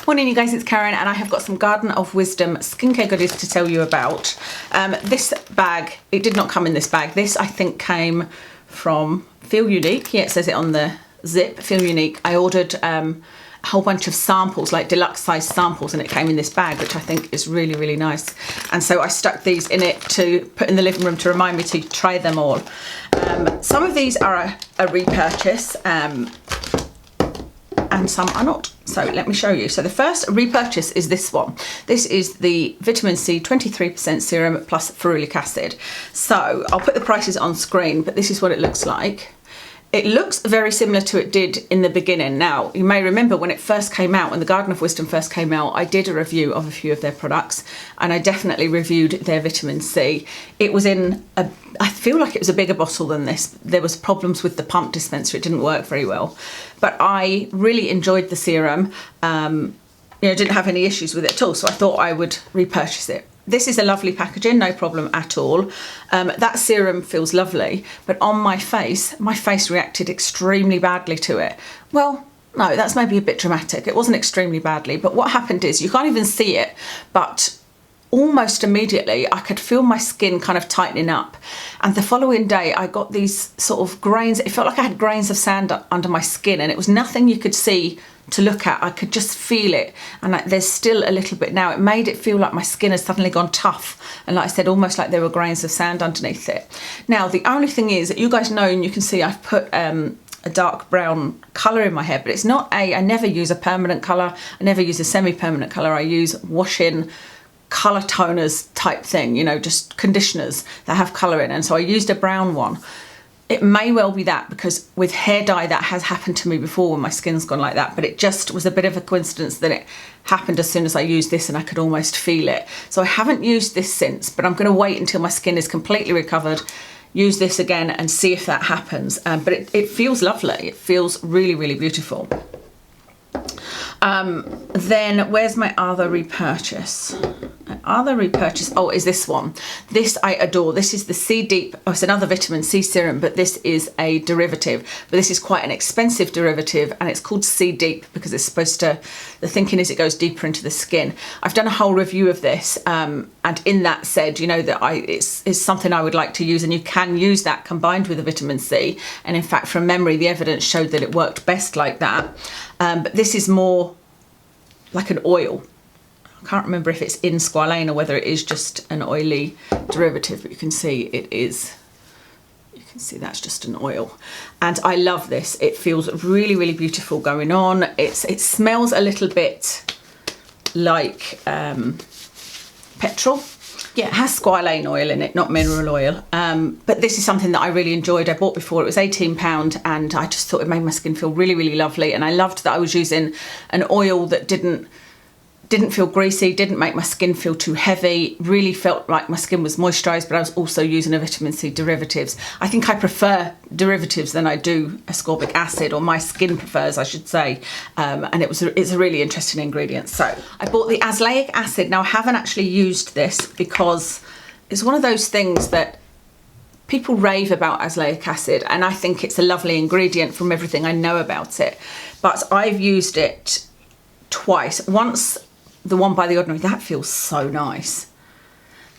Morning you guys, it's Karen and I have got some Garden of Wisdom skincare goodies to tell you about. This bag, it did not come in this bag. This I think came from Feel Unique. Yeah, it says it on the zip, Feel Unique. I ordered a whole bunch of samples, like deluxe size samples, and it came in this bag, which I think is really, really nice. And so I stuck these in it to put in the living room to remind me to try them all. Some of these are a repurchase, and some are not. So let me show you. So the first repurchase is this one. This is the vitamin C 23% serum plus ferulic acid. So I'll put the prices on screen, but this is what it looks like. It looks very similar to it did in the beginning. Now, you may remember when it first came out, when the Garden of Wisdom first came out, I did a review of a few of their products, and I definitely reviewed their vitamin C. It was in a, I feel like it was a bigger bottle than this. There was problems with the pump dispenser. It didn't work very well, but I really enjoyed the serum. Didn't have any issues with it at all, so I thought I would repurchase it. This is a lovely packaging, no problem at all. That serum feels lovely, but on my face reacted extremely badly to it. Well, no, that's maybe a bit dramatic. It wasn't extremely badly, but what happened is, you can't even see it, but almost immediately I could feel my skin kind of tightening up. And the following day I got these sort of grains. It felt like I had grains of sand under my skin, and it was nothing you could see to look at. I could just feel it, and there's still a little bit now. It made it feel like my skin has suddenly gone tough, and like I said, almost like there were grains of sand underneath it. Now the only thing is that you guys know, and you can see I've put a dark brown colour in my hair, but it's not I never use a permanent colour, I never use a semi-permanent colour. I use wash-in colour toners type thing, you know, just conditioners that have colour in, and so I used a brown one. It may well be that, because with hair dye that has happened to me before when my skin's gone like that, but it just was a bit of a coincidence that it happened as soon as I used this, and I could almost feel it. So I haven't used this since, but I'm going to wait until my skin is completely recovered, use this again and see if that happens. But it feels lovely. It feels really, really beautiful. Then where's my other repurchase? Oh, is this one. This I adore. This is the C Deep. Oh, it's another vitamin C serum, but this is a derivative. But this is quite an expensive derivative, and it's called C Deep because it's supposed to, the thinking is it goes deeper into the skin. I've done a whole review of this, and in that said, you know, that it's something I would like to use, and you can use that combined with the vitamin C. And in fact, from memory, the evidence showed that it worked best like that. But this is more like an oil. I can't remember if it's in squalane or whether it is just an oily derivative, but you can see it is. You can see that's just an oil, and I love this. It feels really, really beautiful going on. It smells a little bit like petrol. Yeah, it has squalane oil in it, not mineral oil. But this is something that I really enjoyed. I bought before, it was £18, and I just thought it made my skin feel really, really lovely. And I loved that I was using an oil that didn't feel greasy, didn't make my skin feel too heavy, really felt like my skin was moisturised, but I was also using a vitamin C derivatives. I think I prefer derivatives than I do ascorbic acid, or my skin prefers, I should say. And it's a really interesting ingredient. So I bought the Azelaic Acid. Now I haven't actually used this because it's one of those things that people rave about Azelaic Acid, and I think it's a lovely ingredient from everything I know about it. But I've used it twice. Once, the One by the Ordinary, that feels so nice.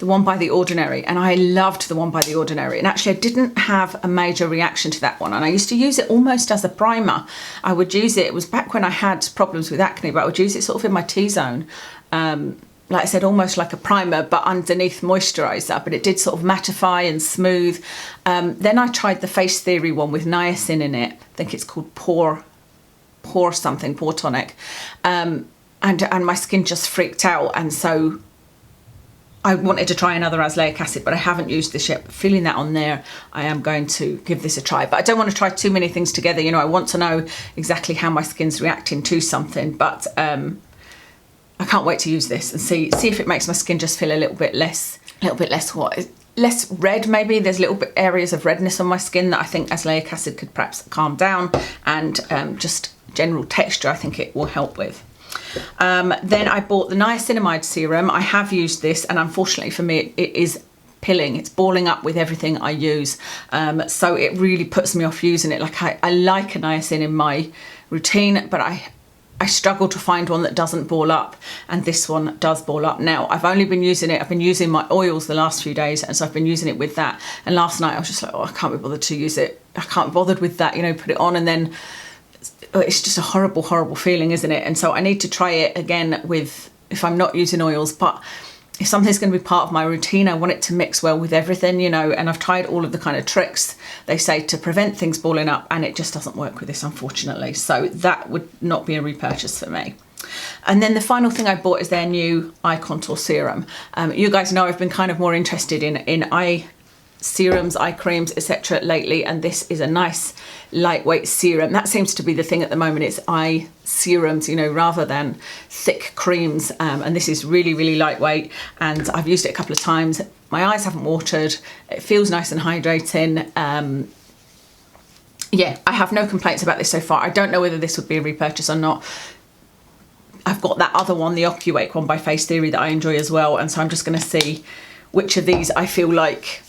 The One by the Ordinary, and I loved the One by the Ordinary. And actually I didn't have a major reaction to that one, and I used to use it almost as a primer. I would use it, it was back when I had problems with acne, but I would use it sort of in my T-zone. Like I said, almost like a primer, but underneath moisturiser, but it did sort of mattify and smooth. Then I tried the Face Theory one with niacin in it. I think it's called Pore Tonic. And my skin just freaked out, and so I wanted to try another Azelaic Acid, but I haven't used this yet. But feeling that on there, I am going to give this a try. But I don't want to try too many things together. You know, I want to know exactly how my skin's reacting to something. But I can't wait to use this and see if it makes my skin just feel a little bit less what? Less red maybe. There's little bit areas of redness on my skin that I think Azelaic Acid could perhaps calm down, and just general texture I think it will help with. Then I bought the Niacinamide serum. I have used this, and unfortunately for me it is pilling. It's balling up with everything I use, so it really puts me off using it. Like I like a niacin in my routine, but I struggle to find one that doesn't ball up, and this one does ball up. Now, I've only been using it, I've been using my oils the last few days, and so I've been using it with that. And last night I was just like, oh, I can't be bothered to use it. I can't be bothered with that, you know, put it on, and then it's just a horrible, horrible feeling, isn't it? And so I need to try it again with, if I'm not using oils, but if something's going to be part of my routine, I want it to mix well with everything, you know, and I've tried all of the kind of tricks they say to prevent things balling up, and it just doesn't work with this, unfortunately. So that would not be a repurchase for me. And then the final thing I bought is their new eye contour serum. You guys know I've been kind of more interested in eye serums, eye creams, etc. lately, and this is a nice lightweight serum. That seems to be the thing at the moment. It's eye serums, you know, rather than thick creams, and this is really, really lightweight, and I've used it a couple of times. My eyes haven't watered. It feels nice and hydrating. Yeah, I have no complaints about this so far. I don't know whether this would be a repurchase or not. I've got that other one, the Ocuwake one by Face Theory, that I enjoy as well, and so I'm just going to see which of these I feel like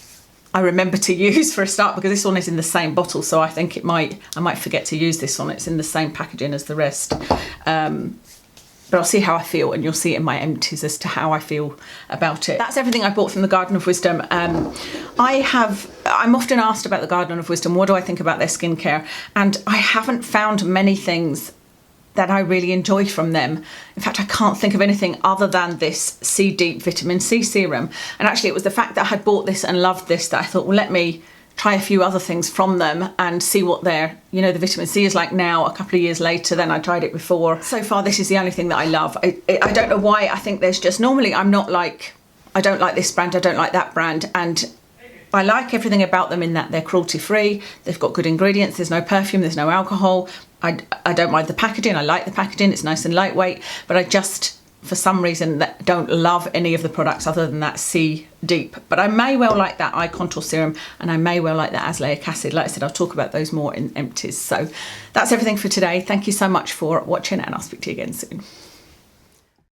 I remember to use for a start, because this one is in the same bottle, so I think I might forget to use this one. It's in the same packaging as the rest. But I'll see how I feel, and you'll see it in my empties as to how I feel about it. That's everything I bought from the Garden of Wisdom. I'm often asked about the Garden of Wisdom, what do I think about their skincare? And I haven't found many things that I really enjoy from them. In fact, I can't think of anything other than this C Deep Vitamin C serum. And actually it was the fact that I had bought this and loved this that I thought, well, let me try a few other things from them and see what their, you know, the vitamin C is like now, a couple of years later than I tried it before. So far, this is the only thing that I love. I don't know why. I think there's just, normally I'm not like, I don't like this brand, I don't like that brand, and I like everything about them in that they're cruelty free, they've got good ingredients, there's no perfume, there's no alcohol. I don't mind the packaging, I like the packaging, it's nice and lightweight, but I just, for some reason, don't love any of the products other than that C Deep. But I may well like that eye contour serum, and I may well like that Azelaic Acid. Like I said, I'll talk about those more in empties. So that's everything for today. Thank you so much for watching, and I'll speak to you again soon.